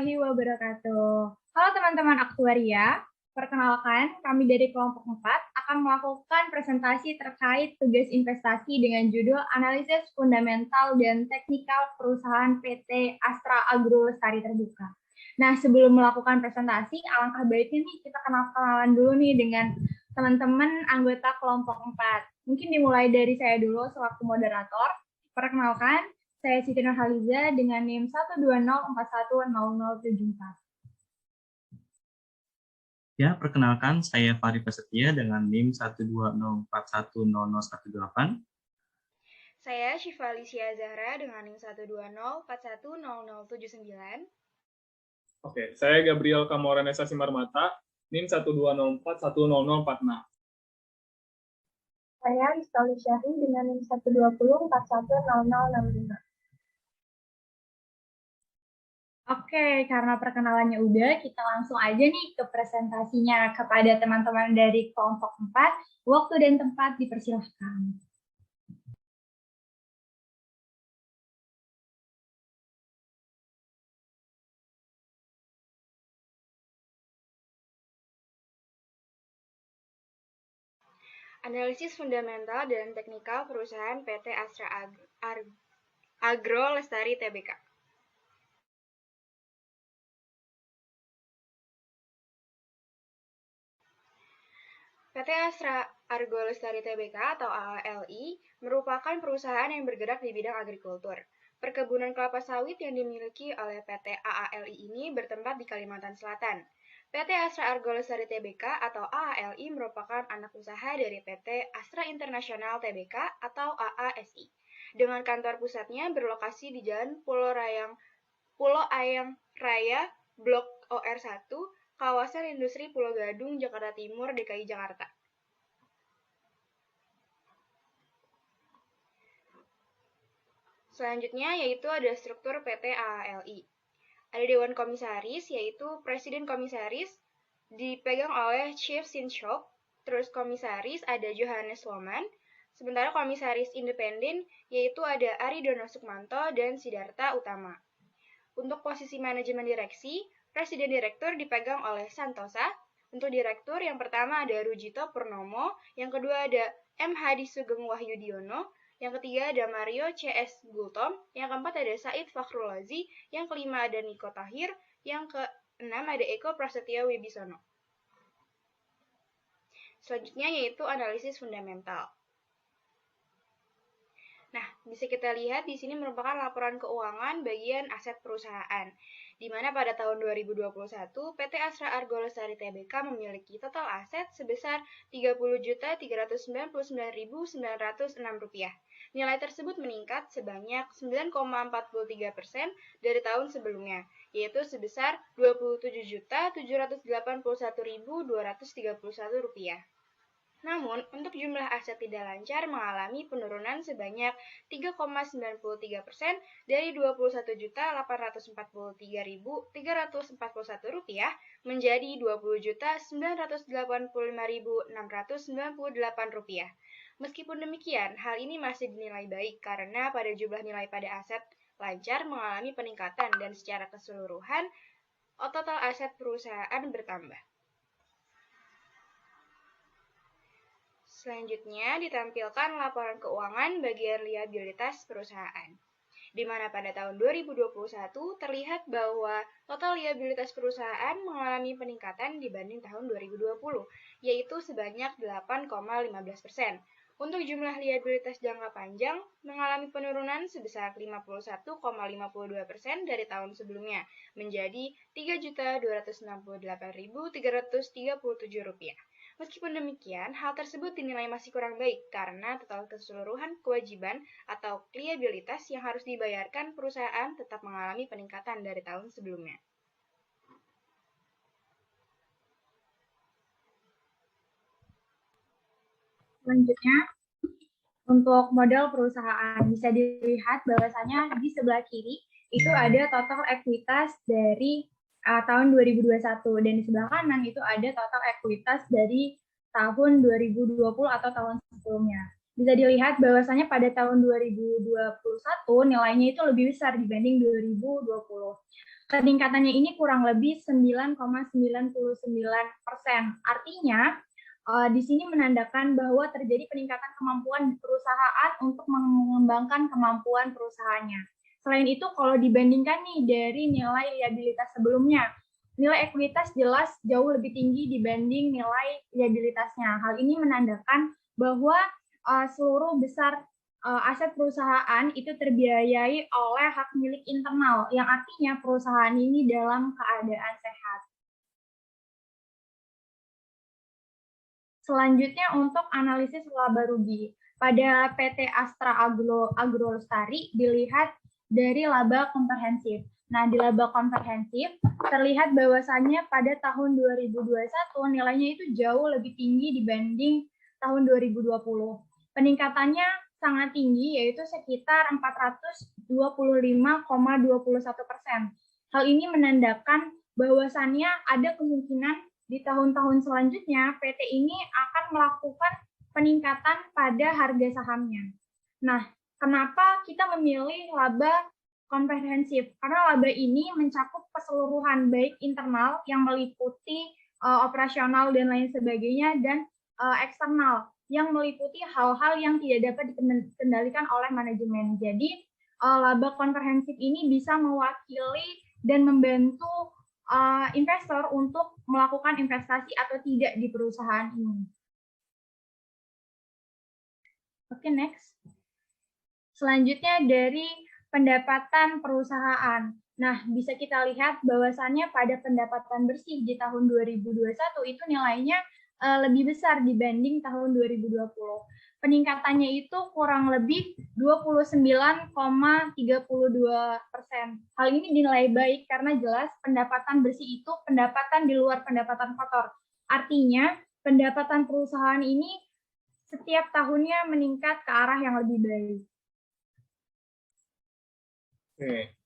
warahmatullahi wabarakatuh. Halo teman-teman aktuaria, perkenalkan kami dari kelompok 4 akan melakukan presentasi terkait tugas investasi dengan judul Analisis Fundamental dan Teknikal Perusahaan PT Astra Agro Lestari Terbuka. Nah, sebelum melakukan presentasi, alangkah baiknya nih kita kenalan dulu nih dengan teman-teman anggota kelompok 4. Mungkin dimulai dari saya dulu selaku moderator. Perkenalkan, saya Siti Nurhaliza dengan NIM 120410074. Ya, perkenalkan saya Fahri Prasetya dengan NIM 120410018. Saya Syifa Alicia Zahra dengan NIM 120410079. Oke, saya Gabriel Kamoranesa Simarmata, NIM 120410046. Saya Rizky Syahri dengan NIM 120410065. Oke, karena perkenalannya udah, kita langsung aja nih ke presentasinya kepada teman-teman dari kelompok 4. Waktu dan tempat dipersilahkan. Analisis fundamental dan teknikal perusahaan PT Astra Agro Lestari Tbk. PT Astra Agro Lestari Tbk atau AALI merupakan perusahaan yang bergerak di bidang agrikultur. Perkebunan kelapa sawit yang dimiliki oleh PT AALI ini bertempat di Kalimantan Selatan. PT Astra Agro Lestari Tbk atau AALI merupakan anak usaha dari PT Astra Internasional Tbk atau AASI. Dengan kantor pusatnya berlokasi di Jalan Pulau Ayam Raya, Blok OR1, kawasan industri Pulau Gadung, Jakarta Timur, DKI Jakarta. Selanjutnya yaitu ada struktur PT AALI. Ada Dewan Komisaris, yaitu Presiden Komisaris, dipegang oleh Chief Sinshok. Terus Komisaris ada Johannes Woman. Sementara Komisaris Independen, yaitu ada Ari Dono Sukmanto dan Sidarta Utama. Untuk posisi manajemen direksi, Presiden Direktur dipegang oleh Santosa. Untuk Direktur yang pertama ada Rujito Purnomo, yang kedua ada M. Hadi Sugeng Wahyudiono, yang ketiga ada Mario C.S. Gultom, yang keempat ada Said Fakhrulazi, yang kelima ada Niko Tahir, yang keenam ada Eko Prasetya Wibisono. Selanjutnya yaitu analisis fundamental. Nah, bisa kita lihat di sini merupakan laporan keuangan bagian aset perusahaan, di mana pada tahun 2021 PT Astra Agro Lestari Tbk memiliki total aset sebesar Rp30.399.906. Nilai tersebut meningkat sebanyak 9,43% dari tahun sebelumnya, yaitu sebesar Rp27.781.231. Namun, untuk jumlah aset tidak lancar mengalami penurunan sebanyak 3,93% dari Rp20.843.341 menjadi Rp20.985.698. Meskipun demikian, hal ini masih dinilai baik karena pada jumlah nilai pada aset lancar mengalami peningkatan dan secara keseluruhan total aset perusahaan bertambah. Selanjutnya ditampilkan laporan keuangan bagian liabilitas perusahaan, di mana pada tahun 2021 terlihat bahwa total liabilitas perusahaan mengalami peningkatan dibanding tahun 2020, yaitu sebanyak 8,15%. Untuk jumlah liabilitas jangka panjang mengalami penurunan sebesar 51,52% dari tahun sebelumnya, menjadi Rp3.268.337. Meskipun demikian, hal tersebut dinilai masih kurang baik karena total keseluruhan kewajiban atau liabilitas yang harus dibayarkan perusahaan tetap mengalami peningkatan dari tahun sebelumnya. Selanjutnya, untuk model perusahaan bisa dilihat bahwasanya di sebelah kiri itu ada total ekuitas dari tahun 2021 dan di sebelah kanan itu ada total ekuitas dari tahun 2020 atau tahun sebelumnya. Bisa dilihat bahwasanya pada tahun 2021 nilainya itu lebih besar dibanding 2020. Peningkatannya ini kurang lebih 9,99%. Artinya, di sini menandakan bahwa terjadi peningkatan kemampuan perusahaan untuk mengembangkan kemampuan perusahaannya. Selain itu, kalau dibandingkan nih dari nilai liabilitas sebelumnya, nilai ekuitas jelas jauh lebih tinggi dibanding nilai liabilitasnya. Hal ini menandakan bahwa seluruh besar aset perusahaan itu terbiayai oleh hak milik internal, yang artinya perusahaan ini dalam keadaan sehat. Selanjutnya untuk analisis laba rugi. Pada PT Astra Agrolestari dilihat dari laba komprehensif. Nah, di laba komprehensif terlihat bahwasannya pada tahun 2021 nilainya itu jauh lebih tinggi dibanding tahun 2020. Peningkatannya sangat tinggi, yaitu sekitar 425,21%. Hal ini menandakan bahwasannya ada kemungkinan di tahun-tahun selanjutnya PT ini akan melakukan peningkatan pada harga sahamnya. Nah, kenapa kita memilih laba komprehensif? Karena laba ini mencakup keseluruhan baik internal yang meliputi operasional dan lain sebagainya, dan eksternal yang meliputi hal-hal yang tidak dapat dikendalikan oleh manajemen. Jadi laba komprehensif ini bisa mewakili dan membantu investor untuk melakukan investasi atau tidak di perusahaan ini. Oke, next. Selanjutnya dari pendapatan perusahaan. Nah, bisa kita lihat bahwasannya pada pendapatan bersih di tahun 2021 itu nilainya lebih besar dibanding tahun 2020. Peningkatannya itu kurang lebih 29,32%. Hal ini dinilai baik karena jelas pendapatan bersih itu pendapatan di luar pendapatan kotor. Artinya, pendapatan perusahaan ini setiap tahunnya meningkat ke arah yang lebih baik. Oke.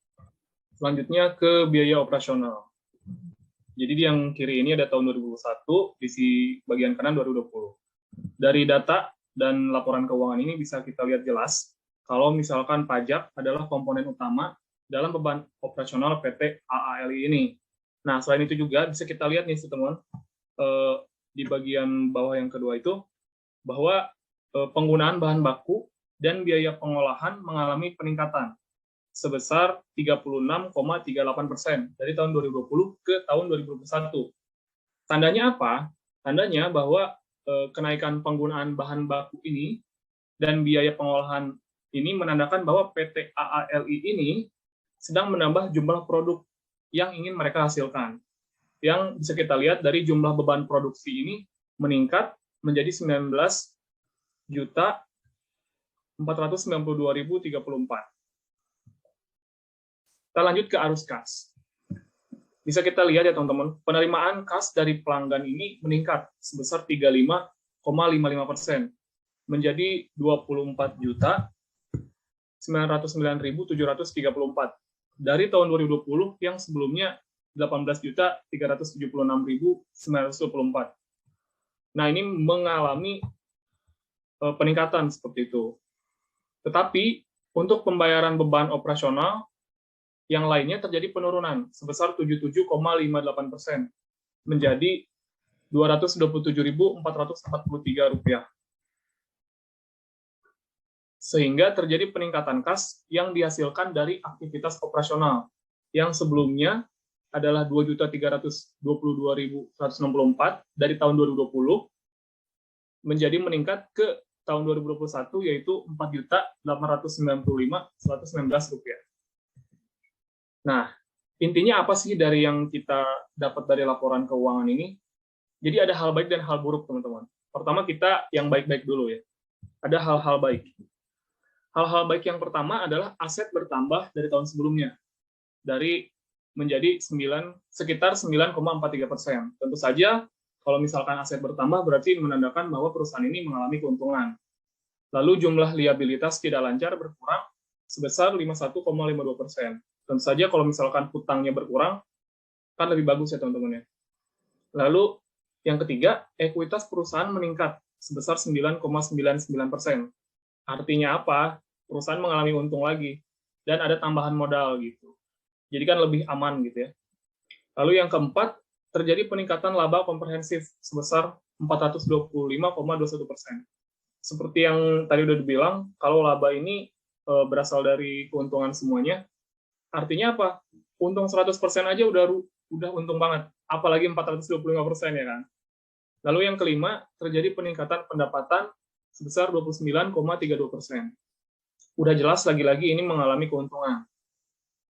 Selanjutnya ke biaya operasional. Jadi di yang kiri ini ada tahun 2021, di bagian kanan 2020. Dari data dan laporan keuangan ini bisa kita lihat jelas kalau misalkan pajak adalah komponen utama dalam beban operasional PT AALI ini. Nah, selain itu juga bisa kita lihat nih teman-teman, di bagian bawah yang kedua itu, bahwa penggunaan bahan baku dan biaya pengolahan mengalami peningkatan sebesar 36,38% dari tahun 2020 ke tahun 2021. Tandanya apa? Tandanya bahwa kenaikan penggunaan bahan baku ini dan biaya pengolahan ini menandakan bahwa PT AALI ini sedang menambah jumlah produk yang ingin mereka hasilkan. Yang bisa kita lihat dari jumlah beban produksi ini meningkat menjadi 19.492.034. Kita lanjut ke arus kas. Bisa kita lihat ya teman-teman, penerimaan kas dari pelanggan ini meningkat sebesar 35,55% menjadi 24.909.734 dari tahun 2020 yang sebelumnya 18.376.924. Nah, ini mengalami peningkatan seperti itu. Tetapi untuk pembayaran beban operasional yang lainnya terjadi penurunan sebesar 77,58% menjadi Rp227.443. Sehingga terjadi peningkatan kas yang dihasilkan dari aktivitas operasional yang sebelumnya adalah 2.322.164 dari tahun 2020 menjadi meningkat ke tahun 2021 yaitu Rp4.895.119. Nah, intinya apa sih dari yang kita dapat dari laporan keuangan ini? Jadi ada hal baik dan hal buruk, teman-teman. Pertama kita yang baik-baik dulu ya. Ada hal-hal baik. Hal-hal baik yang pertama adalah aset bertambah dari tahun sebelumnya. Dari menjadi sekitar 9,43%. Tentu saja kalau misalkan aset bertambah berarti menandakan bahwa perusahaan ini mengalami keuntungan. Lalu jumlah liabilitas tidak lancar berkurang sebesar 51,52%. Tentu saja kalau misalkan hutangnya berkurang, kan lebih bagus ya teman-teman ya. Lalu yang ketiga, ekuitas perusahaan meningkat sebesar 9,99%. Artinya apa? Perusahaan mengalami untung lagi dan ada tambahan modal gitu. Jadi kan lebih aman gitu ya. Lalu yang keempat, terjadi peningkatan laba komprehensif sebesar 425,21%. Seperti yang tadi udah dibilang, kalau laba ini berasal dari keuntungan semuanya, artinya apa? Untung 100% aja udah untung banget, apalagi 425% ya kan. Lalu yang kelima, terjadi peningkatan pendapatan sebesar 29,32%. Udah jelas lagi-lagi ini mengalami keuntungan.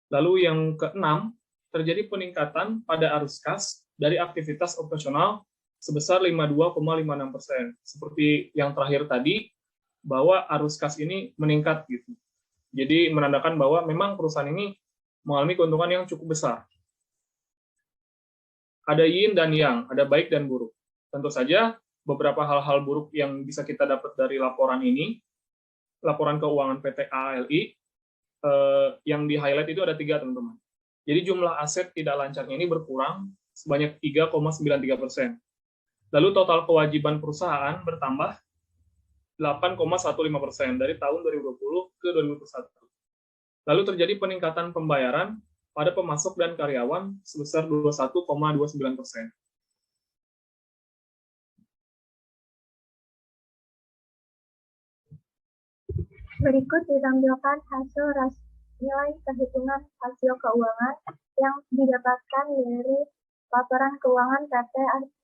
Lalu yang keenam, terjadi peningkatan pada arus kas dari aktivitas operasional sebesar 52,56%. Seperti yang terakhir tadi, bahwa arus kas ini meningkat gitu. Jadi menandakan bahwa memang perusahaan ini mengalami keuntungan yang cukup besar. Ada yin dan yang, ada baik dan buruk. Tentu saja beberapa hal-hal buruk yang bisa kita dapat dari laporan ini, laporan keuangan PT ALI, yang di-highlight itu ada 3, teman-teman. Jadi jumlah aset tidak lancarnya ini berkurang sebanyak 3,93%. Lalu total kewajiban perusahaan bertambah 8,15% dari tahun 2020 ke 2021. Lalu terjadi peningkatan pembayaran pada pemasok dan karyawan sebesar 21,29%. Berikut ditampilkan hasil nilai perhitungan hasil keuangan yang didapatkan dari laporan keuangan PT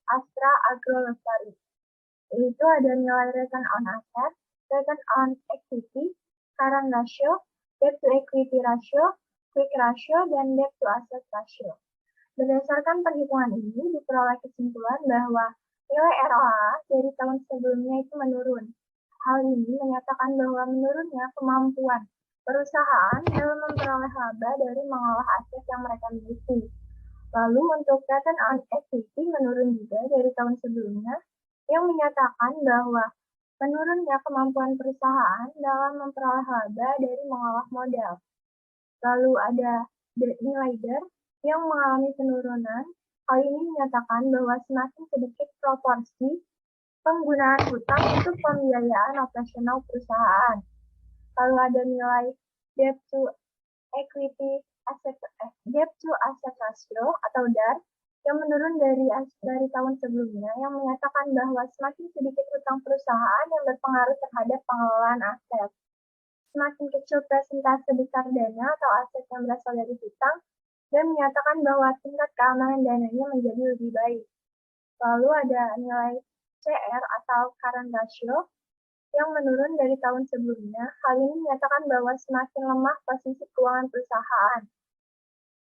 Astra Agro Lestari. Yaitu ada nilai return on asset, return on equity, current ratio, debt to equity ratio, quick ratio, dan debt to asset ratio. Berdasarkan perhitungan ini, diperoleh kesimpulan bahwa nilai ROA dari tahun sebelumnya itu menurun. Hal ini menyatakan bahwa menurunnya kemampuan perusahaan dalam memperoleh laba dari mengolah aset yang mereka miliki. Lalu untuk return on equity menurun juga dari tahun sebelumnya, yang menyatakan bahwa menurunnya kemampuan perusahaan dalam memperoleh laba dari mengolah modal. Lalu ada nilai DER yang mengalami penurunan. Hal ini menyatakan bahwa semakin sedikit proporsi penggunaan hutang untuk pembiayaan operasional perusahaan. Lalu ada nilai debt to asset ratio atau DAR yang menurun dari tahun sebelumnya, yang menyatakan bahwa semakin sedikit hutang perusahaan yang berpengaruh terhadap pengelolaan aset. Semakin kecil persentase besar dana atau aset yang berasal dari hutang, dan menyatakan bahwa tingkat keamanan dananya menjadi lebih baik. Lalu ada nilai CR atau current ratio yang menurun dari tahun sebelumnya. Hal ini menyatakan bahwa semakin lemah posisi keuangan perusahaan.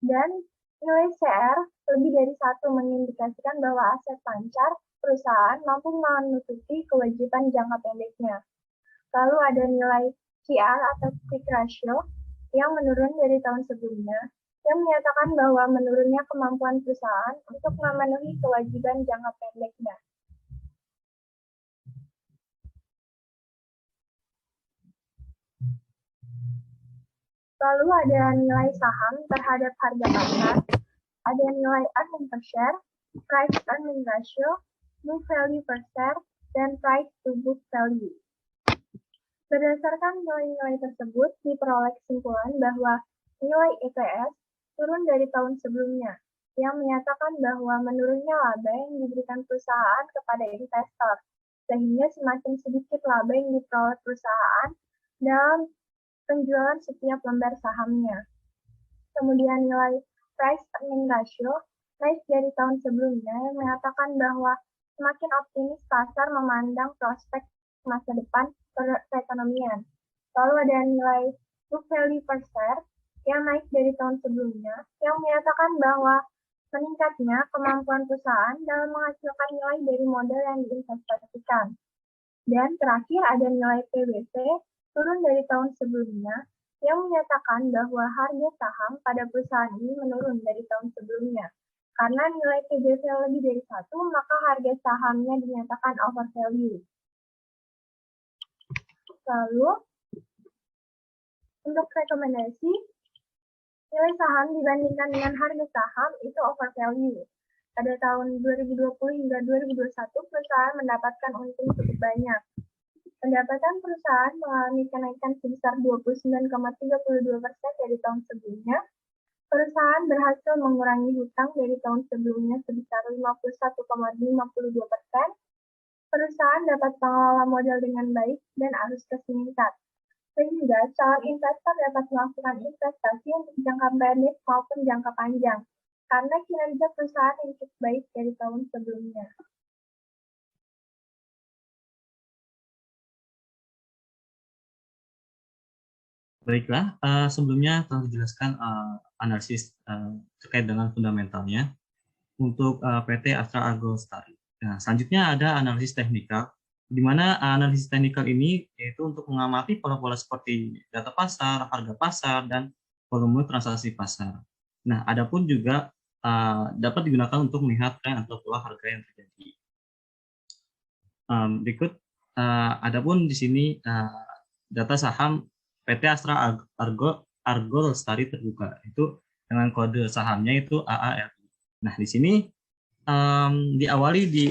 Dan nilai CR lebih dari 1 mengindikasikan bahwa aset lancar perusahaan mampu menutupi kewajiban jangka pendeknya. Lalu ada nilai QR atau quick ratio yang menurun dari tahun sebelumnya, yang menyatakan bahwa menurunnya kemampuan perusahaan untuk memenuhi kewajiban jangka pendeknya. Lalu ada nilai saham terhadap harga pasar, ada nilai earning per share, price earning ratio, book value per share, dan price to book value. Berdasarkan nilai-nilai tersebut, diperoleh kesimpulan bahwa nilai EPS turun dari tahun sebelumnya, yang menyatakan bahwa menurunnya laba yang diberikan perusahaan kepada investor, sehingga semakin sedikit laba yang diperoleh perusahaan dalam penjualan setiap lembar sahamnya. Kemudian nilai price earning ratio naik dari tahun sebelumnya, yang menyatakan bahwa semakin optimis pasar memandang prospek masa depan perekonomian. Lalu ada nilai book value per share yang naik dari tahun sebelumnya, yang menyatakan bahwa meningkatnya kemampuan perusahaan dalam menghasilkan nilai dari modal yang diinvestasikan. Dan terakhir ada nilai PBV turun dari tahun sebelumnya, yang menyatakan bahwa harga saham pada perusahaan ini menurun dari tahun sebelumnya. Karena nilai PBV lebih dari 1, maka harga sahamnya dinyatakan overvalue. Lalu, untuk rekomendasi, nilai saham dibandingkan dengan harga saham itu overvalue. Pada tahun 2020 hingga 2021, perusahaan mendapatkan untung cukup banyak. Pendapatan perusahaan mengalami kenaikan sebesar 29,32% dari tahun sebelumnya. Perusahaan berhasil mengurangi hutang dari tahun sebelumnya sebesar 51,52%. Perusahaan dapat mengelola modal dengan baik dan arus kas meningkat. Sehingga calon investor dapat melakukan investasi untuk jangka pendek maupun jangka panjang, karena kinerja perusahaan yang cukup baik dari tahun sebelumnya. Baiklah, sebelumnya telah dijelaskan analisis terkait dengan fundamentalnya untuk PT Astra Argo Lestari. Nah, selanjutnya ada analisis teknikal, di mana analisis teknikal ini yaitu untuk mengamati pola-pola seperti data pasar, harga pasar, dan volume transaksi pasar. Nah, adapun juga dapat digunakan untuk melihat tren atau pola harga yang terjadi. Berikut, adapun di sini data saham PT Astra Argo Lestari terbuka, itu dengan kode sahamnya itu AARI. Nah, di sini diawali di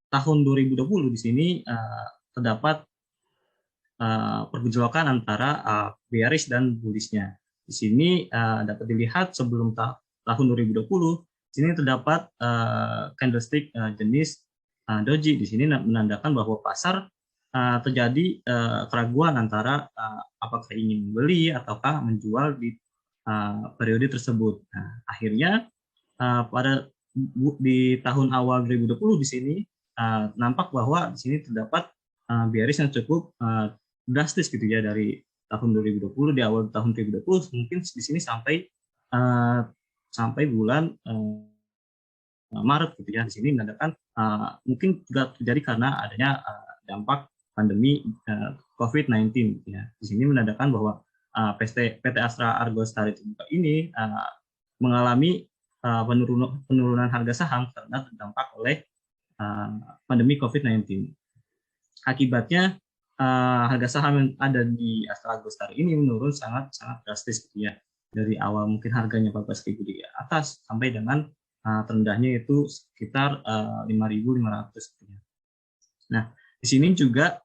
tahun 2020 di sini terdapat pergejolakan antara bearish dan bullish-nya. Di sini dapat dilihat sebelum tahun 2020, di sini terdapat candlestick jenis doji. Di sini menandakan bahwa pasar terjadi keraguan antara apakah ingin membeli ataukah menjual di periode tersebut. Nah, akhirnya di tahun awal 2020 di sini nampak bahwa di sini terdapat bearish yang cukup drastis gitu ya, dari tahun 2020, di awal tahun 2020 mungkin di sini sampai bulan Maret gitu ya. Di sini menandakan mungkin juga terjadi karena adanya dampak pandemi COVID-19 gitu ya. Di sini menandakan bahwa PT Astra Argo Lestari terbuka ini mengalami penurunan harga saham karena terdampak oleh pandemi COVID-19. Akibatnya harga saham yang ada di Astra Argo Lestari ini menurun sangat drastis gitu ya. Dari awal mungkin harganya 14.000 di atas sampai dengan terendahnya itu sekitar 5.500 gitu ya. Nah, di sini juga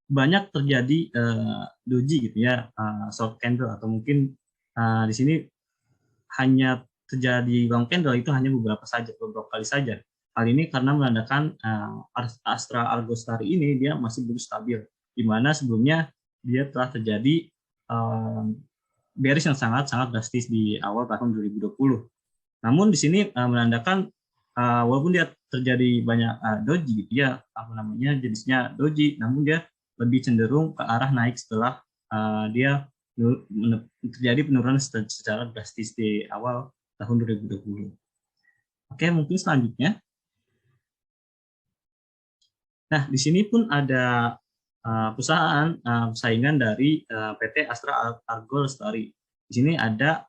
banyak terjadi doji gitu ya, short candle, atau mungkin di sini hanya terjadi long candle itu hanya beberapa kali saja. Hal ini karena menandakan Astra Argo Lestari ini dia masih belum stabil, di mana sebelumnya dia telah terjadi bearish yang sangat drastis di awal tahun 2020. Namun di sini menandakan walaupun dia terjadi banyak doji gitu ya, jenisnya doji, namun dia lebih cenderung ke arah naik setelah dia terjadi penurunan secara drastis di awal tahun 2020. Oke, mungkin selanjutnya. Nah, di sini pun ada perusahaan saingan dari PT Astra Argo Lestari. Di sini ada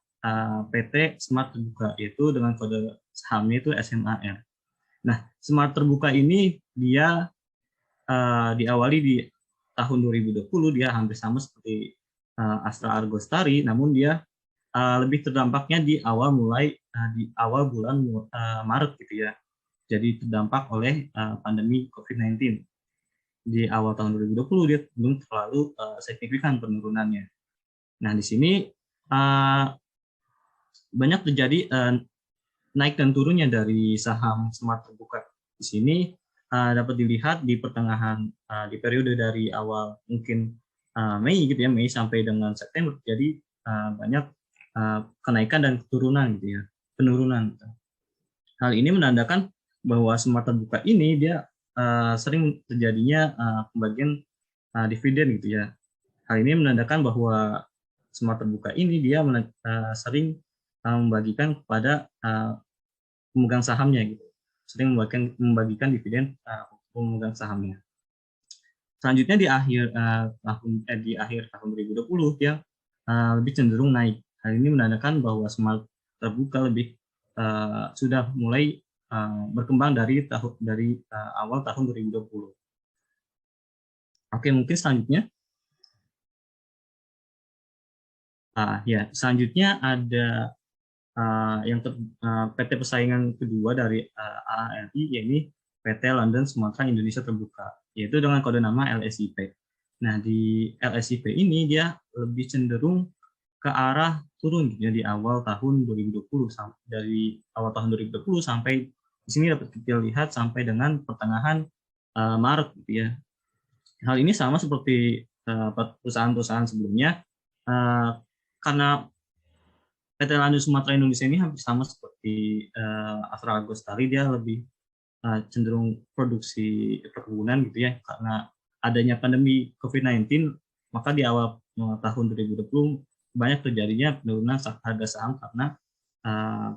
PT Smart Terbuka, yaitu dengan kode sahamnya itu SMAR. Nah, Smart Terbuka ini dia diawali di tahun 2020, dia hampir sama seperti Astra Argo Lestari, namun dia lebih terdampaknya di awal bulan Maret gitu ya. Jadi terdampak oleh pandemi COVID-19. Di awal tahun 2020 dia belum terlalu signifikan penurunannya. Nah, di sini banyak terjadi naik dan turunnya dari saham Smart Terbuka. Di sini dapat dilihat di pertengahan di periode dari awal mungkin Mei gitu ya, Mei sampai dengan September, jadi banyak kenaikan dan turunan gitu ya, penurunan. Hal ini menandakan bahwa Smart Terbuka ini dia sering terjadinya pembagian dividen gitu ya. Hal ini menandakan bahwa Smart Terbuka ini dia sering membagikan kepada pemegang sahamnya gitu, sering membagikan dividen pemegang sahamnya. Selanjutnya di akhir tahun 2020 dia lebih cenderung naik. Hal ini menandakan bahwa Smart Terbuka lebih sudah mulai berkembang dari awal tahun 2020. Oke, mungkin selanjutnya. Selanjutnya ada PT persaingan kedua dari AARI, yaitu PT London Sumatera Indonesia Terbuka, yaitu dengan kode nama LSIP. Nah, di LSIP ini dia lebih cenderung ke arah turun gitu ya di awal tahun 2020, dari awal tahun 2020 sampai di sini dapat kita lihat sampai dengan pertengahan Maret gitu ya. Hal ini sama seperti perusahaan-perusahaan sebelumnya, karena PT Lanjut Sumatera Indonesia ini hampir sama seperti Astra Agrostari, dia lebih cenderung produksi perkebunan gitu ya. Karena adanya pandemi COVID-19, maka di awal tahun 2020 banyak terjadinya penurunan harga saham karena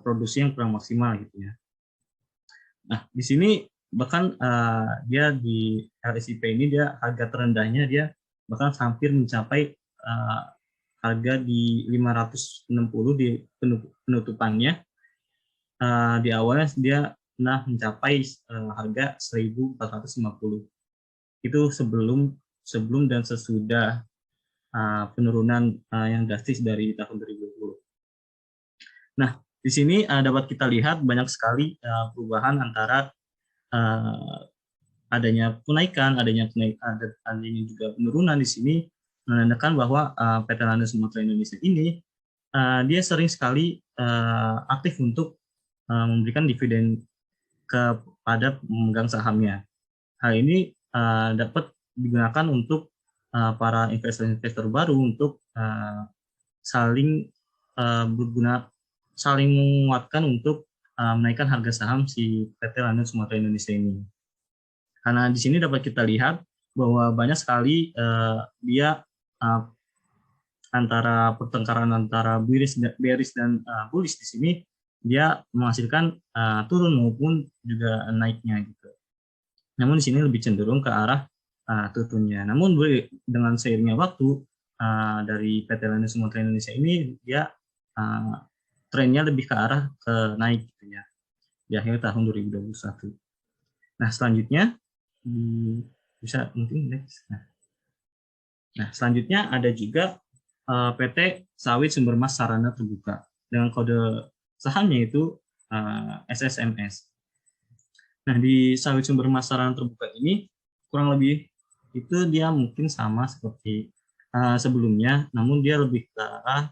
produksi yang kurang maksimal gitu ya. Nah, di sini bahkan dia di LSIP ini dia harga terendahnya dia bahkan hampir mencapai harga di 560 di penutupannya. Di awalnya dia pernah mencapai harga 1.450. Itu sebelum dan sesudah penurunan yang drastis dari tahun 2020. Nah, di sini dapat kita lihat banyak sekali perubahan antara adanya kenaikan, adanya juga penurunan. Di sini menandakan bahwa PT Lanjut Sumatera Indonesia ini dia sering sekali aktif untuk memberikan dividen kepada pemegang sahamnya. Hal ini dapat digunakan untuk para investor-investor baru untuk saling menguatkan untuk menaikkan harga saham si PT Lanjut Sumatera Indonesia ini. Karena di sini dapat kita lihat bahwa banyak sekali dia antara pertengkaran antara bearish dan bullish di sini dia menghasilkan turun maupun juga naiknya gitu. Namun di sini lebih cenderung ke arah turunnya. Namun dengan seiringnya waktu dari PT Lanjut Sumatera Indonesia ini dia trennya lebih ke arah ke naik gitu ya di akhir tahun 2021. Nah, selanjutnya bisa mungkin next. Nah, selanjutnya ada juga PT Sawit Sumber Mas Sarana Terbuka dengan kode sahamnya itu SSMS. Nah, di Sawit Sumber Mas Sarana Terbuka ini kurang lebih itu dia mungkin sama seperti sebelumnya, namun dia lebih ke arah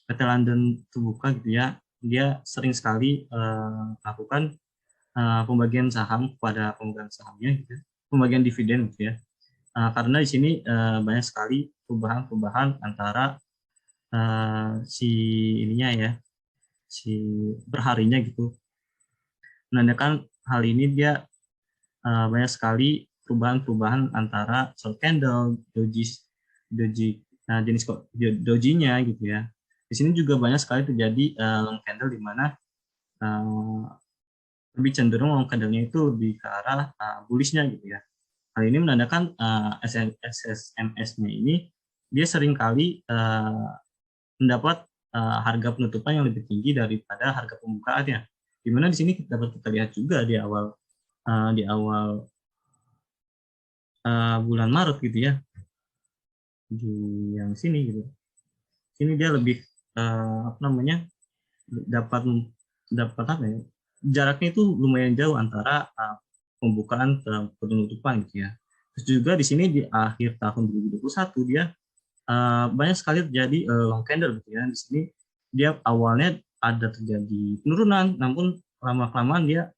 PT London Terbuka gitu ya. Dia sering sekali melakukan pembagian saham kepada pemegang sahamnya gitu, pembagian dividen gitu ya. Karena di sini banyak sekali perubahan antara si perharinya gitu. Menandakan hal ini dia banyak sekali perubahan antara short candle, doji jenis dojinya gitu ya. Di sini juga banyak sekali terjadi long candle di mana lebih cenderung long candle-nya itu lebih ke arah bullish-nya gitu ya. Hal ini menandakan SSMS-nya ini dia seringkali mendapat harga penutupan yang lebih tinggi daripada harga pembukaannya. Di mana di sini dapat kita lihat juga di awal bulan Maret gitu ya. Di yang sini gitu. Sini dia lebih dapat apa ya? Jaraknya itu lumayan jauh antara pembukaan ke penutupan gitu ya. Terus juga di sini di akhir tahun 2021 dia banyak sekali terjadi long candle gitu ya. Di sini dia awalnya ada terjadi penurunan, namun lama-kelamaan dia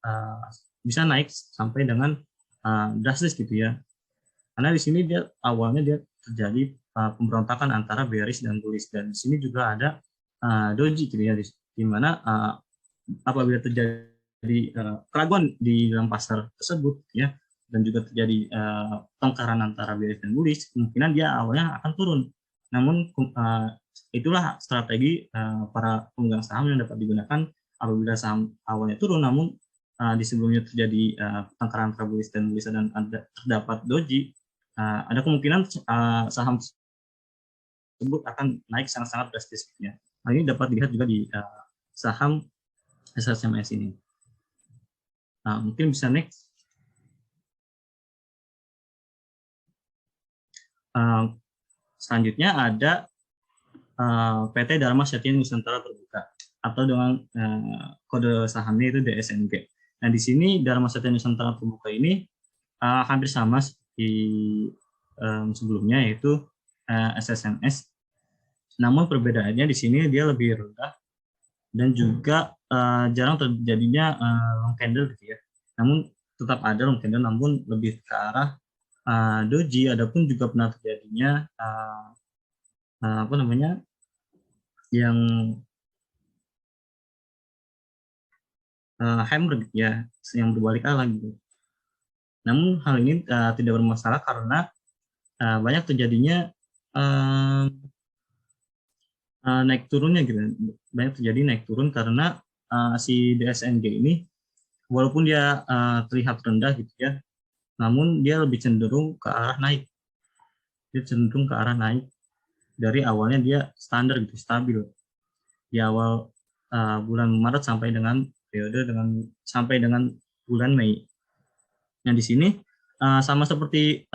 bisa naik sampai dengan drastis gitu ya. Karena di sini dia awalnya dia terjadi pemberontakan antara bearish dan bullish, dan di sini juga ada doji gitu ya, di mana apabila terjadi keraguan di dalam pasar tersebut ya, dan juga terjadi tengkaran antara bearish dan bullish, kemungkinan dia awalnya akan turun. Namun itulah strategi para pemegang saham yang dapat digunakan apabila saham awalnya turun, namun di sebelumnya terjadi tengkaran antara bullish dan bullish dan terdapat doji, ada kemungkinan saham tersebut akan naik sangat-sangat drastis ya. Hal ini dapat dilihat juga di saham SSMS ini. Mungkin bisa next. Selanjutnya ada PT Dharma Setia Nusantara Terbuka atau dengan kode sahamnya itu DSNG. Nah, di sini Dharma Setia Nusantara Terbuka ini hampir sama seperti sebelumnya, yaitu SSMS. Namun perbedaannya di sini dia lebih rendah dan juga jarang terjadinya long candle gitu ya. Namun tetap ada long candle, namun lebih ke arah doji. Adapun juga pernah terjadinya apa namanya yang hammer gitu ya, yang berbalik arah gitu. Namun hal ini tidak bermasalah karena banyak terjadinya naik turunnya gitu. Banyak terjadi naik turun karena si DSNG ini walaupun dia terlihat rendah gitu ya, namun dia lebih cenderung ke arah naik. Dia cenderung ke arah naik dari awalnya dia standar gitu, stabil di awal bulan Maret sampai dengan periode sampai dengan bulan Mei. Nah di sini sama seperti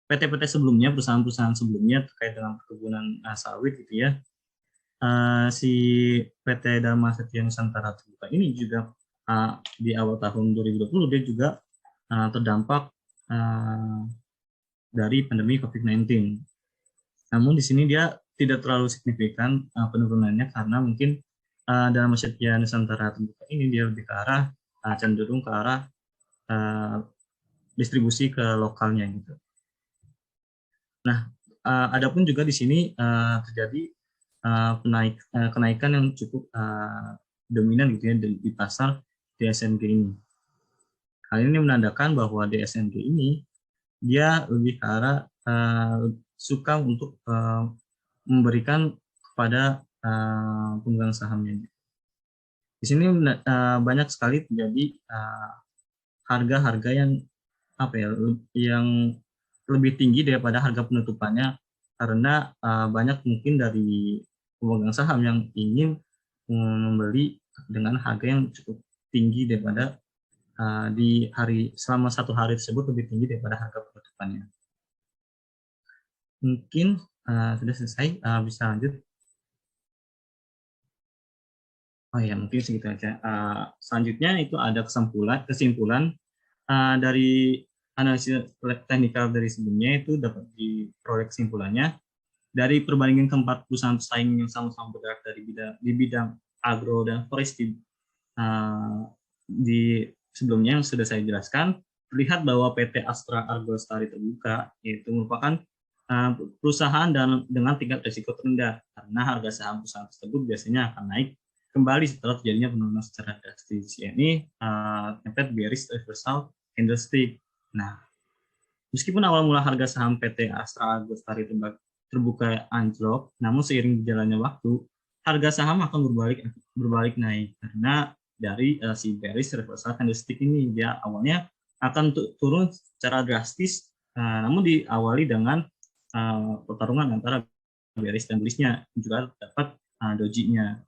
PT-PT sebelumnya, perusahaan-perusahaan sebelumnya terkait dengan perkebunan sawit gitu ya. Si PT Dharma Setia Nusantara Terbuka ini juga di awal tahun 2020 dia juga terdampak dari pandemi COVID-19. Namun di sini dia tidak terlalu signifikan penurunannya karena mungkin Dharma Setia Nusantara Terbuka ini dia lebih ke arah cenderung ke arah distribusi ke lokalnya gitu. Nah, adapun juga di sini terjadi kenaikan yang cukup dominan gitu ya di pasar DSNG ini. Hal ini menandakan bahwa DSNG ini dia lebih ke arah suka untuk memberikan kepada pemegang sahamnya. Di sini banyak sekali terjadi harga-harga yang apa ya, yang lebih tinggi daripada harga penutupannya karena banyak mungkin dari pemegang saham yang ingin membeli dengan harga yang cukup tinggi daripada di selama satu hari tersebut lebih tinggi daripada harga penutupannya. Mungkin sudah selesai, bisa lanjut. Oh ya, mungkin segitu aja. Selanjutnya itu ada kesimpulan dari analisis teknikal dari sebelumnya itu dapat diperoleh kesimpulannya dari perbandingan keempat perusahaan pesaing yang sama-sama bergerak di bidang agro dan forestry di sebelumnya yang sudah saya jelaskan, terlihat bahwa PT Astra Agrolestari Terbuka itu merupakan perusahaan dengan tingkat risiko terendah karena harga saham perusahaan tersebut biasanya akan naik kembali setelah terjadinya penurunan secara drastis, yakni efek bearish reversal candlestick. Nah, meskipun awal mula harga saham PT Astra Agrolestari Terbuka anjlok, namun seiring berjalannya waktu, harga saham akan berbalik naik karena dari si bearish reversal candlestick ini dia awalnya akan turun secara drastis, namun diawali dengan pertarungan antara bearish dan bullish-nya juga dapat doji-nya.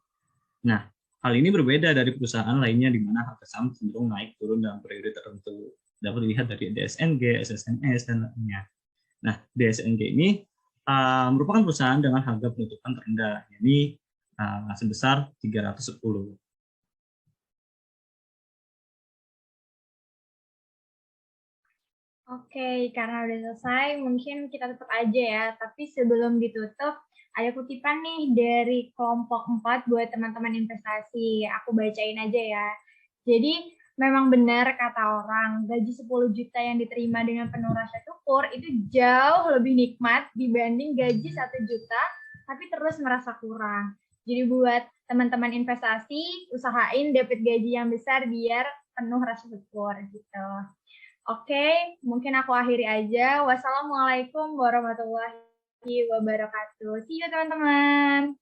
Nah, hal ini berbeda dari perusahaan lainnya di mana harga saham cenderung naik turun dalam periode tertentu. Dapat dilihat dari DSNG, SSNS, dan lainnya. Nah, DSNG ini merupakan perusahaan dengan harga penutupan terendah, yakni sebesar 310. Oke, karena udah selesai, mungkin kita tutup aja ya. Tapi sebelum ditutup, ada kutipan nih dari kelompok 4 buat teman-teman investasi. Aku bacain aja ya. Jadi, memang benar kata orang, gaji 10 juta yang diterima dengan penuh rasa syukur itu jauh lebih nikmat dibanding gaji 1 juta, tapi terus merasa kurang. Jadi buat teman-teman investasi, usahain dapat gaji yang besar biar penuh rasa syukur gitu. Oke, mungkin aku akhiri aja. Wassalamualaikum warahmatullahi wabarakatuh. See you teman-teman.